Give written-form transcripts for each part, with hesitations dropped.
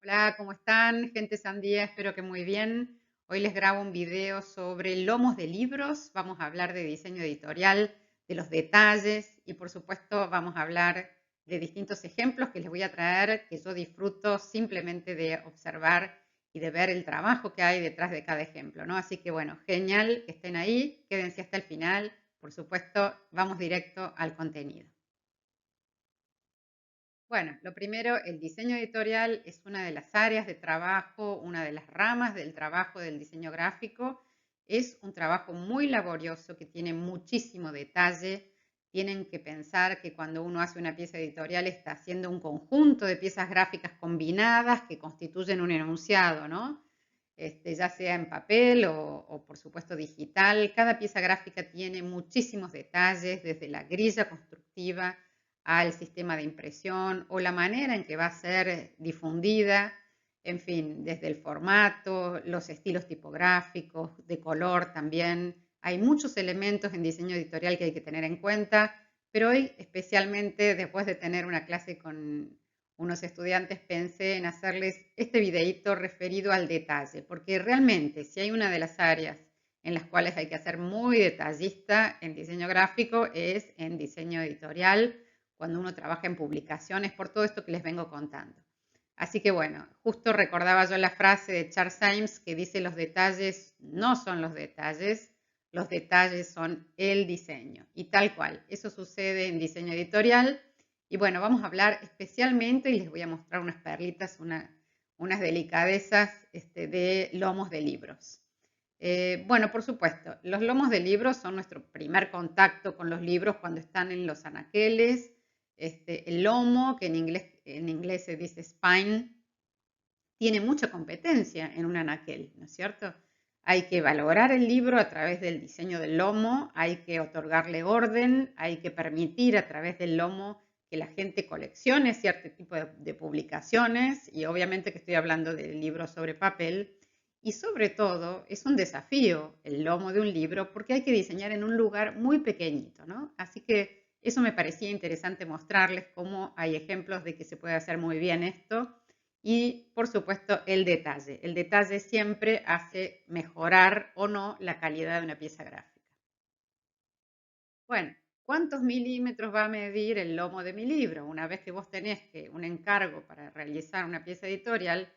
Hola, ¿cómo están? Gente Sandía, espero que muy bien. Hoy les grabo un video sobre lomos de libros. Vamos a hablar de diseño editorial, de los detalles y por supuesto vamos a hablar de distintos ejemplos que les voy a traer que yo disfruto simplemente de observar y de ver el trabajo que hay detrás de cada ejemplo, ¿no? Así que bueno, genial que estén ahí, quédense hasta el final. Por supuesto, vamos directo al contenido. Bueno, lo primero, el diseño editorial es una de las áreas de trabajo, una de las ramas del trabajo del diseño gráfico. Es un trabajo muy laborioso que tiene muchísimo detalle. Tienen que pensar que cuando uno hace una pieza editorial está haciendo un conjunto de piezas gráficas combinadas que constituyen un enunciado, ¿no? Ya sea en papel o por supuesto digital. Cada pieza gráfica tiene muchísimos detalles, desde la grilla constructiva al sistema de impresión o la manera en que va a ser difundida, en fin, desde el formato, los estilos tipográficos, de color también. Hay muchos elementos en diseño editorial que hay que tener en cuenta, pero hoy, especialmente después de tener una clase con unos estudiantes, pensé en hacerles este videíto referido al detalle, porque realmente si hay una de las áreas en las cuales hay que ser muy detallista en diseño gráfico es en diseño editorial, cuando uno trabaja en publicaciones, por todo esto que les vengo contando. Así que bueno, justo recordaba yo la frase de Charles Symes que dice los detalles no son los detalles son el diseño. Y tal cual, eso sucede en diseño editorial. Y bueno, vamos a hablar especialmente, y les voy a mostrar unas perlitas, unas delicadezas de lomos de libros. Bueno, por supuesto, los lomos de libros son nuestro primer contacto con los libros cuando están en los anaqueles. El lomo, que en inglés se dice spine, tiene mucha competencia en un anaquel, ¿no es cierto? Hay que valorar el libro a través del diseño del lomo, hay que otorgarle orden, hay que permitir a través del lomo que la gente coleccione cierto tipo de publicaciones, y obviamente que estoy hablando de libros sobre papel, y sobre todo es un desafío el lomo de un libro porque hay que diseñar en un lugar muy pequeñito, ¿no? Así que eso me parecía interesante mostrarles cómo hay ejemplos de que se puede hacer muy bien esto y, por supuesto, el detalle. El detalle siempre hace mejorar o no la calidad de una pieza gráfica. Bueno, ¿cuántos milímetros va a medir el lomo de mi libro? Una vez que vos tenés un encargo para realizar una pieza editorial,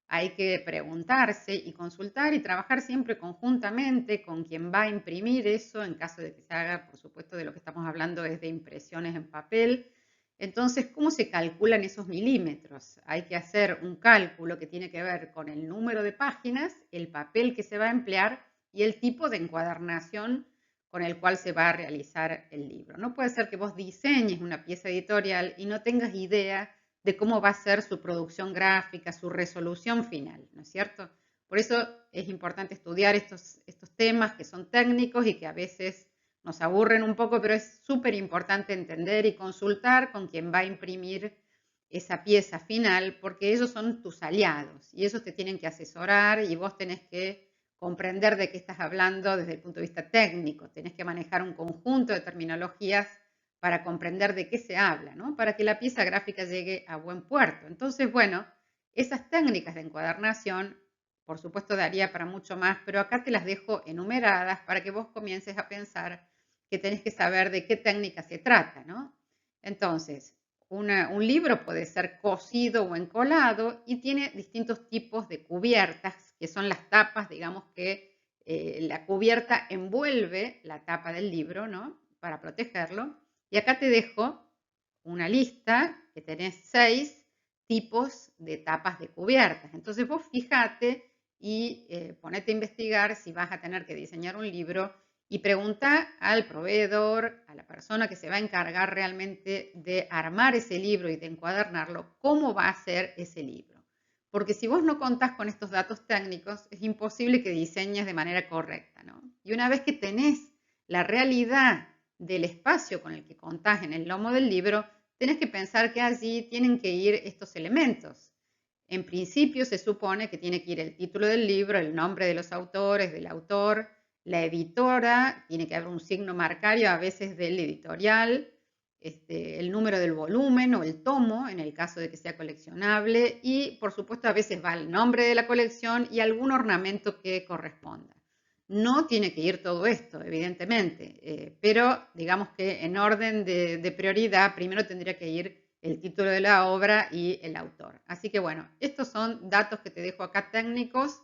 hay que preguntarse y consultar y trabajar siempre conjuntamente con quien va a imprimir eso, en caso de que se haga, por supuesto, de lo que estamos hablando es de impresiones en papel. Entonces, ¿cómo se calculan esos milímetros? Hay que hacer un cálculo que tiene que ver con el número de páginas, el papel que se va a emplear y el tipo de encuadernación con el cual se va a realizar el libro. No puede ser que vos diseñes una pieza editorial y no tengas idea de cómo va a ser su producción gráfica, su resolución final, ¿no es cierto? Por eso es importante estudiar estos temas que son técnicos y que a veces nos aburren un poco, pero es súper importante entender y consultar con quien va a imprimir esa pieza final, porque ellos son tus aliados y ellos te tienen que asesorar y vos tenés que comprender de qué estás hablando desde el punto de vista técnico, tenés que manejar un conjunto de terminologías para comprender de qué se habla, ¿no? Para que la pieza gráfica llegue a buen puerto. Entonces, bueno, esas técnicas de encuadernación, por supuesto, daría para mucho más, pero acá te las dejo enumeradas para que vos comiences a pensar que tenés que saber de qué técnica se trata, ¿no? Entonces, un libro puede ser cosido o encolado y tiene distintos tipos de cubiertas, que son las tapas, digamos que la cubierta envuelve la tapa del libro, ¿no? Para protegerlo. Y acá te dejo una lista que tenés 6 tipos de tapas de cubiertas. Entonces vos fíjate y ponete a investigar si vas a tener que diseñar un libro y pregunta al proveedor, a la persona que se va a encargar realmente de armar ese libro y de encuadernarlo, cómo va a ser ese libro. Porque si vos no contás con estos datos técnicos, es imposible que diseñes de manera correcta, ¿no? Y una vez que tenés la realidad del espacio con el que contás en el lomo del libro, tenés que pensar que allí tienen que ir estos elementos. En principio se supone que tiene que ir el título del libro, el nombre de los autores, del autor, la editora, tiene que haber un signo marcario a veces del editorial, el número del volumen o el tomo, en el caso de que sea coleccionable, y por supuesto a veces va el nombre de la colección y algún ornamento que corresponda. No tiene que ir todo esto, evidentemente, pero digamos que en orden de prioridad, primero tendría que ir el título de la obra y el autor. Así que bueno, estos son datos que te dejo acá técnicos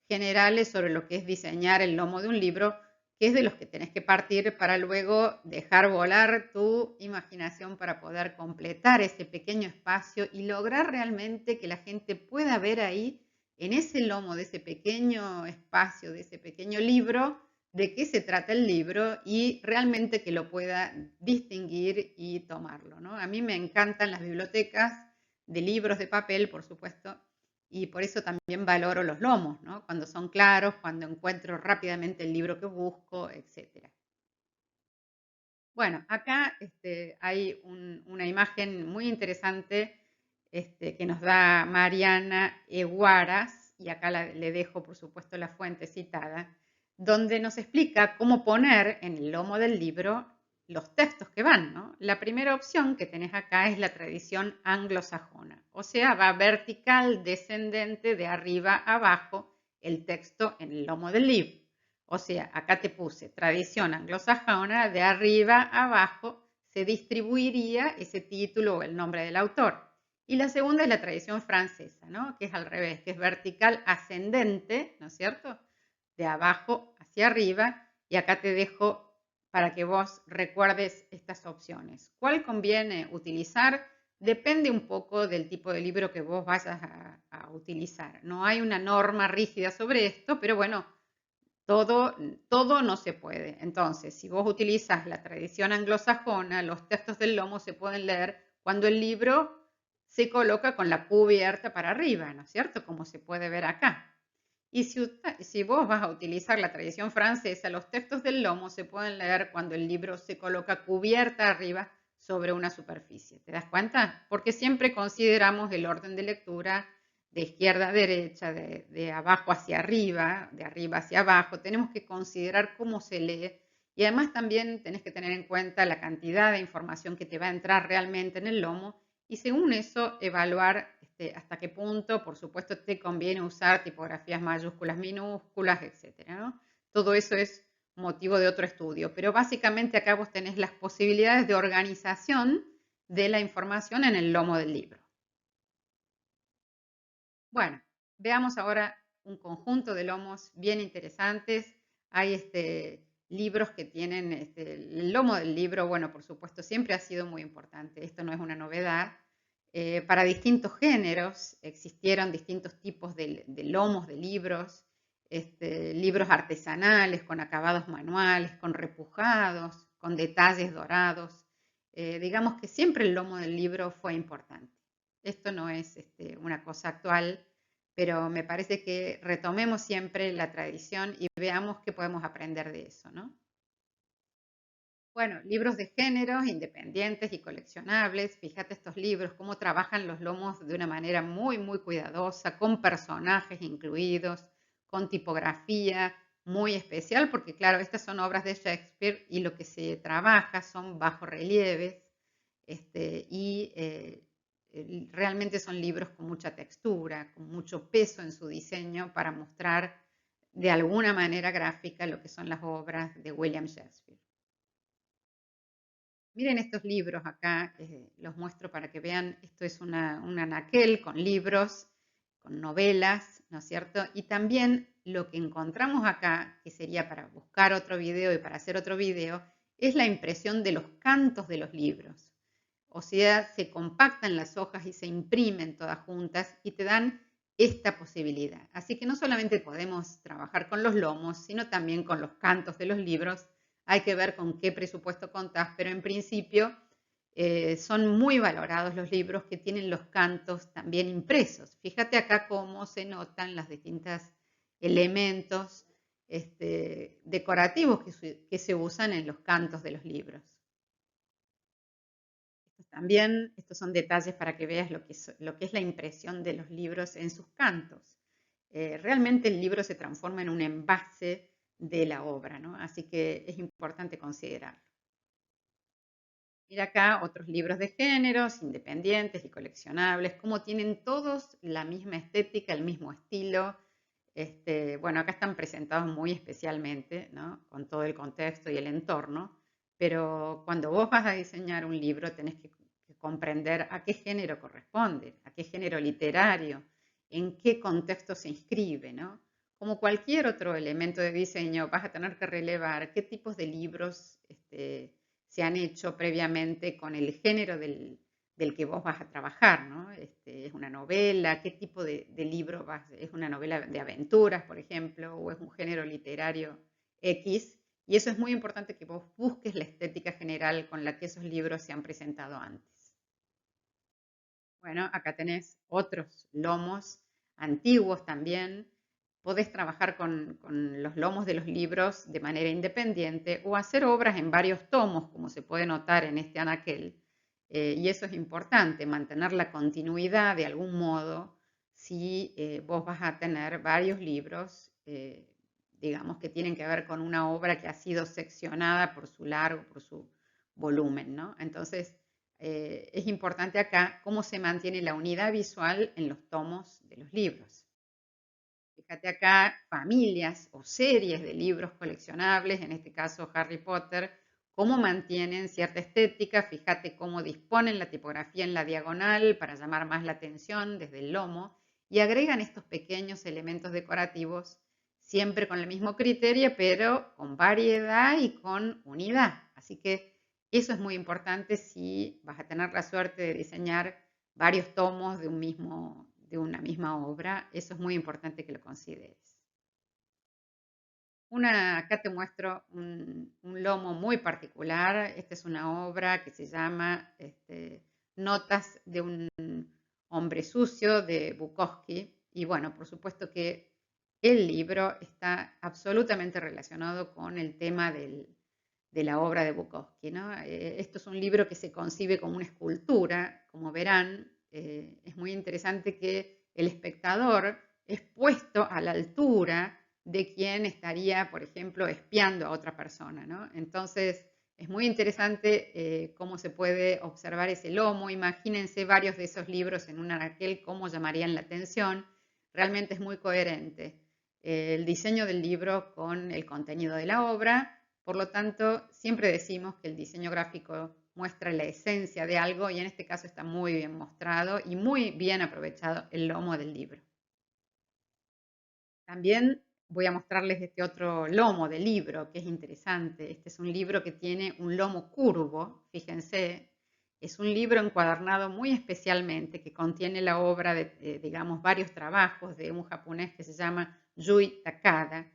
generales sobre lo que es diseñar el lomo de un libro, que es de los que tenés que partir para luego dejar volar tu imaginación para poder completar ese pequeño espacio y lograr realmente que la gente pueda ver ahí, en ese lomo de ese pequeño espacio, de ese pequeño libro, de qué se trata el libro y realmente que lo pueda distinguir y tomarlo, ¿no? A mí me encantan las bibliotecas de libros de papel, por supuesto, y por eso también valoro los lomos, ¿no? Cuando son claros, cuando encuentro rápidamente el libro que busco, etc. Bueno, acá hay una imagen muy interesante que nos da Mariana Eguaras, y acá le dejo, por supuesto, la fuente citada, donde nos explica cómo poner en el lomo del libro los textos que van, ¿no? La primera opción que tenés acá es la tradición anglosajona, o sea, va vertical, descendente, de arriba a abajo, el texto en el lomo del libro. O sea, acá te puse tradición anglosajona, de arriba a abajo se distribuiría ese título o el nombre del autor. Y la segunda es la tradición francesa, ¿no? Que es al revés, que es vertical ascendente, ¿no es cierto? De abajo hacia arriba. Y acá te dejo para que vos recuerdes estas opciones. ¿Cuál conviene utilizar? Depende un poco del tipo de libro que vos vayas a utilizar. No hay una norma rígida sobre esto, pero bueno, todo no se puede. Entonces, si vos utilizas la tradición anglosajona, los textos del lomo se pueden leer cuando el libro se coloca con la cubierta para arriba, ¿no es cierto? Como se puede ver acá. Y si vos vas a utilizar la tradición francesa, los textos del lomo se pueden leer cuando el libro se coloca cubierta arriba sobre una superficie. ¿Te das cuenta? Porque siempre consideramos el orden de lectura de izquierda a derecha, de abajo hacia arriba, de arriba hacia abajo. Tenemos que considerar cómo se lee y además también tenés que tener en cuenta la cantidad de información que te va a entrar realmente en el lomo y según eso evaluar hasta qué punto, por supuesto, te conviene usar tipografías mayúsculas, minúsculas, etcétera, ¿no? Todo eso es motivo de otro estudio, pero básicamente acá vos tenés las posibilidades de organización de la información en el lomo del libro. Bueno, veamos ahora un conjunto de lomos bien interesantes. Hay libros que tienen el lomo del libro, bueno, por supuesto, siempre ha sido muy importante. Esto no es una novedad. Para distintos géneros existieron distintos tipos de lomos de libros, libros artesanales con acabados manuales, con repujados, con detalles dorados. Digamos que siempre el lomo del libro fue importante. Esto no es una cosa actual, pero me parece que retomemos siempre la tradición y veamos qué podemos aprender de eso, ¿no? Bueno, libros de géneros independientes y coleccionables. Fíjate estos libros, cómo trabajan los lomos de una manera muy, muy cuidadosa, con personajes incluidos, con tipografía muy especial, porque claro, estas son obras de Shakespeare y lo que se trabaja son bajorrelieves y realmente son libros con mucha textura, con mucho peso en su diseño para mostrar de alguna manera gráfica lo que son las obras de William Shakespeare. Miren estos libros acá, los muestro para que vean, esto es un anaquel con libros, con novelas, ¿no es cierto? Y también lo que encontramos acá, que sería para buscar otro video y para hacer otro video, es la impresión de los cantos de los libros. O sea, se compactan las hojas y se imprimen todas juntas y te dan esta posibilidad. Así que no solamente podemos trabajar con los lomos, sino también con los cantos de los libros. Hay que ver con qué presupuesto contás, pero en principio son muy valorados los libros que tienen los cantos también impresos. Fíjate acá cómo se notan los distintos elementos decorativos que se usan en los cantos de los libros. También estos son detalles para que veas lo que es la impresión de los libros en sus cantos. Realmente el libro se transforma en un envase de la obra, ¿no? Así que es importante considerarlo. Mira acá otros libros de géneros, independientes y coleccionables, como tienen todos la misma estética, el mismo estilo. Bueno, acá están presentados muy especialmente, ¿no? Con todo el contexto y el entorno, pero cuando vos vas a diseñar un libro tenés que comprender a qué género corresponde, a qué género literario, en qué contexto se inscribe, ¿no? Como cualquier otro elemento de diseño, vas a tener que relevar qué tipos de libros se han hecho previamente con el género del que vos vas a trabajar, ¿no? ¿Es una novela? ¿Qué tipo de libro vas? ¿Es una novela de aventuras, por ejemplo? ¿O es un género literario X? Y eso es muy importante que vos busques la estética general con la que esos libros se han presentado antes. Bueno, acá tenés otros lomos antiguos también. Podés trabajar con los lomos de los libros de manera independiente o hacer obras en varios tomos, como se puede notar en este anaquel. Y eso es importante, mantener la continuidad de algún modo si vos vas a tener varios libros, digamos, que tienen que ver con una obra que ha sido seccionada por su largo, por su volumen, ¿no? Entonces, es importante acá cómo se mantiene la unidad visual en los tomos de los libros. Fíjate acá familias o series de libros coleccionables, en este caso Harry Potter, cómo mantienen cierta estética, fíjate cómo disponen la tipografía en la diagonal para llamar más la atención desde el lomo y agregan estos pequeños elementos decorativos siempre con el mismo criterio, pero con variedad y con unidad. Así que eso es muy importante si vas a tener la suerte de diseñar varios tomos de una misma obra. Eso es muy importante que lo consideres. Acá te muestro un lomo muy particular. Esta es una obra que se llama Notas de un hombre sucio de Bukowski. Y bueno, por supuesto que el libro está absolutamente relacionado con el tema de la obra de Bukowski, ¿no? Esto es un libro que se concibe como una escultura, como verán. Es muy interesante que el espectador es puesto a la altura de quien estaría, por ejemplo, espiando a otra persona, ¿no? Entonces, es muy interesante cómo se puede observar ese lomo. Imagínense varios de esos libros en un anaquel, cómo llamarían la atención. Realmente es muy coherente el diseño del libro con el contenido de la obra. Por lo tanto, siempre decimos que el diseño gráfico muestra la esencia de algo y en este caso está muy bien mostrado y muy bien aprovechado el lomo del libro. También voy a mostrarles este otro lomo de libro que es interesante. Este es un libro que tiene un lomo curvo, fíjense. Es un libro encuadernado muy especialmente que contiene la obra de digamos, varios trabajos de un japonés que se llama Yui Takada.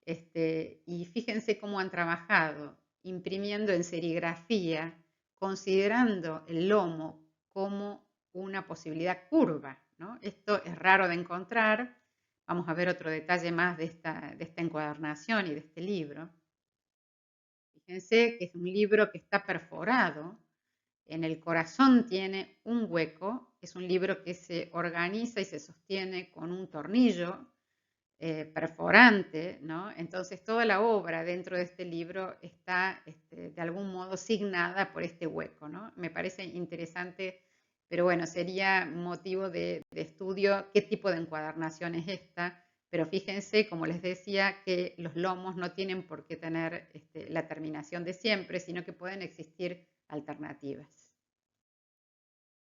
Y fíjense cómo han trabajado, imprimiendo en serigrafía, considerando el lomo como una posibilidad curva, ¿no? Esto es raro de encontrar. Vamos a ver otro detalle más de esta encuadernación y de este libro. Fíjense que es un libro que está perforado. En el corazón tiene un hueco. Es un libro que se organiza y se sostiene con un tornillo perforante, ¿no? Entonces toda la obra dentro de este libro está de algún modo signada por este hueco, ¿no? Me parece interesante, pero bueno, sería motivo de estudio qué tipo de encuadernación es esta, pero fíjense, como les decía, que los lomos no tienen por qué tener la terminación de siempre, sino que pueden existir alternativas.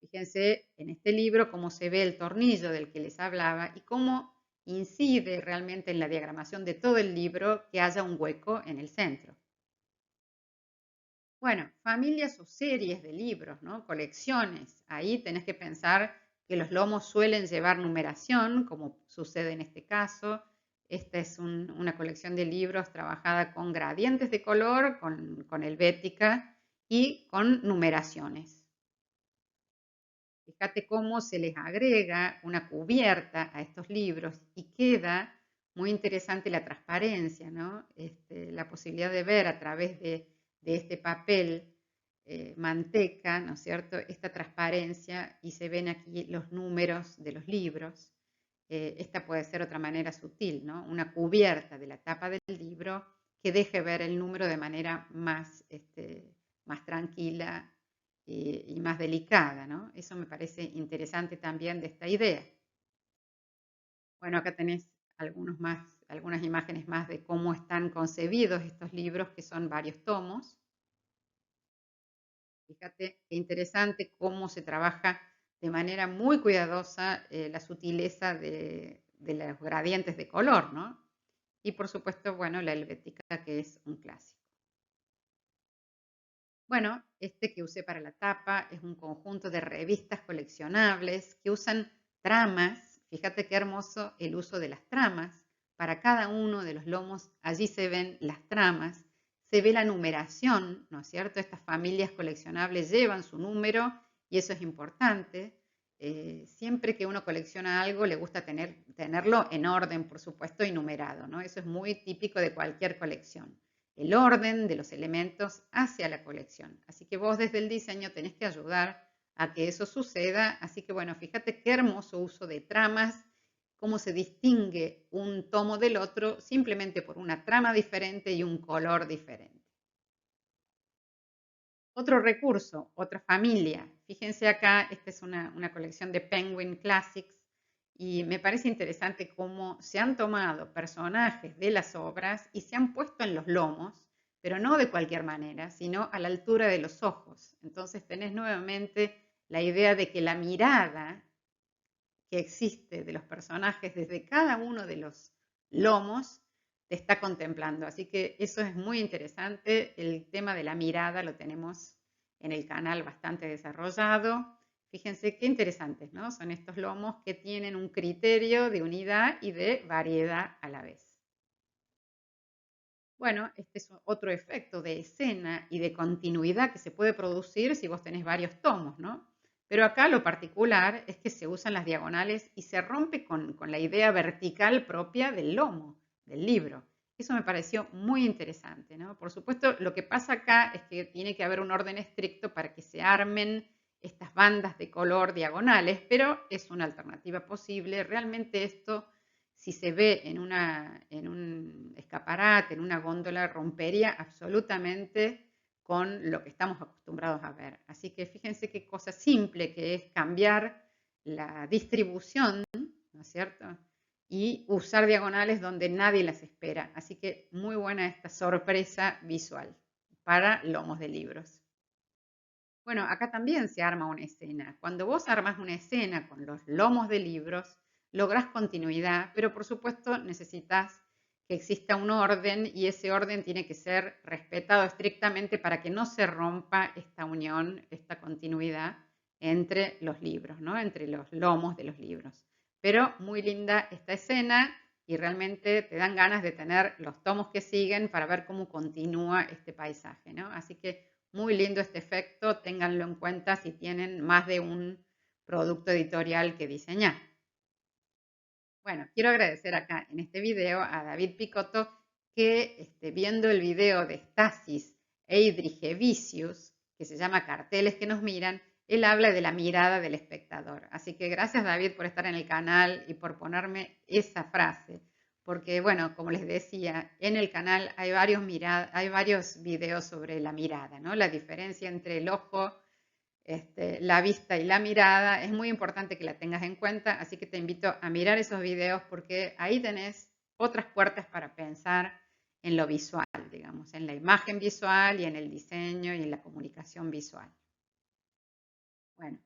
Fíjense en este libro cómo se ve el tornillo del que les hablaba y cómo incide realmente en la diagramación de todo el libro que haya un hueco en el centro. Bueno, familias o series de libros, ¿no? Colecciones. Ahí tenés que pensar que los lomos suelen llevar numeración, como sucede en este caso. Esta es una colección de libros trabajada con gradientes de color, con helvética y con numeraciones. Fíjate cómo se les agrega una cubierta a estos libros y queda muy interesante la transparencia, ¿no? La posibilidad de ver a través de este papel manteca, ¿no es cierto?, esta transparencia y se ven aquí los números de los libros. Esta puede ser otra manera sutil, ¿no? Una cubierta de la tapa del libro que deje ver el número de manera más tranquila y más delicada, ¿no? Eso me parece interesante también de esta idea. Bueno, acá tenés algunas imágenes más de cómo están concebidos estos libros, que son varios tomos. Fíjate qué interesante cómo se trabaja de manera muy cuidadosa la sutileza de los gradientes de color, ¿no? Y por supuesto, bueno, la helvética, que es un clásico. Bueno, este que usé para la tapa es un conjunto de revistas coleccionables que usan tramas. Fíjate qué hermoso el uso de las tramas. Para cada uno de los lomos, allí se ven las tramas, se ve la numeración, ¿no es cierto? Estas familias coleccionables llevan su número y eso es importante. Siempre que uno colecciona algo, le gusta tenerlo en orden, por supuesto, y numerado, ¿no? Eso es muy típico de cualquier colección, el orden de los elementos hacia la colección. Así que vos desde el diseño tenés que ayudar a que eso suceda. Así que bueno, fíjate qué hermoso uso de tramas, cómo se distingue un tomo del otro simplemente por una trama diferente y un color diferente. Otro recurso, otra familia. Fíjense acá, esta es una colección de Penguin Classics y me parece interesante cómo se han tomado personajes de las obras y se han puesto en los lomos, pero no de cualquier manera, sino a la altura de los ojos. Entonces tenés nuevamente la idea de que la mirada que existe de los personajes desde cada uno de los lomos te está contemplando. Así que eso es muy interesante. El tema de la mirada lo tenemos en el canal bastante desarrollado. Fíjense qué interesantes, ¿no? Son estos lomos que tienen un criterio de unidad y de variedad a la vez. Bueno, este es otro efecto de escena y de continuidad que se puede producir si vos tenés varios tomos, ¿no? Pero acá lo particular es que se usan las diagonales y se rompe con la idea vertical propia del lomo, del libro. Eso me pareció muy interesante, ¿no? Por supuesto, lo que pasa acá es que tiene que haber un orden estricto para que se armen estas bandas de color diagonales, pero es una alternativa posible. Realmente esto, si se ve en un escaparate, en una góndola, rompería absolutamente con lo que estamos acostumbrados a ver. Así que fíjense qué cosa simple que es cambiar la distribución, ¿no es cierto? Y usar diagonales donde nadie las espera. Así que muy buena esta sorpresa visual para lomos de libros. Bueno, acá también se arma una escena. Cuando vos armas una escena con los lomos de libros, lográs continuidad, pero por supuesto necesitas que exista un orden y ese orden tiene que ser respetado estrictamente para que no se rompa esta unión, esta continuidad entre los libros, ¿no? Entre los lomos de los libros. Pero muy linda esta escena y realmente te dan ganas de tener los tomos que siguen para ver cómo continúa este paisaje, ¿no? Así que muy lindo este efecto, ténganlo en cuenta si tienen más de un producto editorial que diseñar. Bueno, quiero agradecer acá en este video a David Picotto que viendo el video de Stasis Eidrich-Vicius, que se llama Carteles que nos miran, él habla de la mirada del espectador. Así que gracias David por estar en el canal y por ponerme esa frase. Porque bueno, como les decía, en el canal hay varios videos sobre la mirada, ¿no? La diferencia entre el ojo, la vista y la mirada, es muy importante que la tengas en cuenta, así que te invito a mirar esos videos porque ahí tenés otras puertas para pensar en lo visual, digamos, en la imagen visual y en el diseño y en la comunicación visual. Bueno,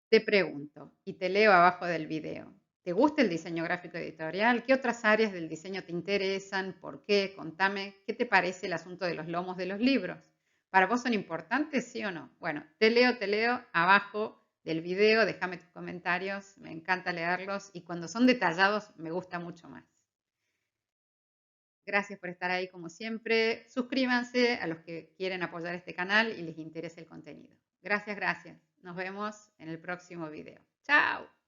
te pregunto y te leo abajo del video. ¿Te gusta el diseño gráfico editorial? ¿Qué otras áreas del diseño te interesan? ¿Por qué? Contame, ¿qué te parece el asunto de los lomos de los libros? ¿Para vos son importantes, sí o no? Bueno, te leo abajo del video, déjame tus comentarios, me encanta leerlos y cuando son detallados me gusta mucho más. Gracias por estar ahí como siempre. Suscríbanse a los que quieren apoyar este canal y les interesa el contenido. Gracias, gracias. Nos vemos en el próximo video. ¡Chao!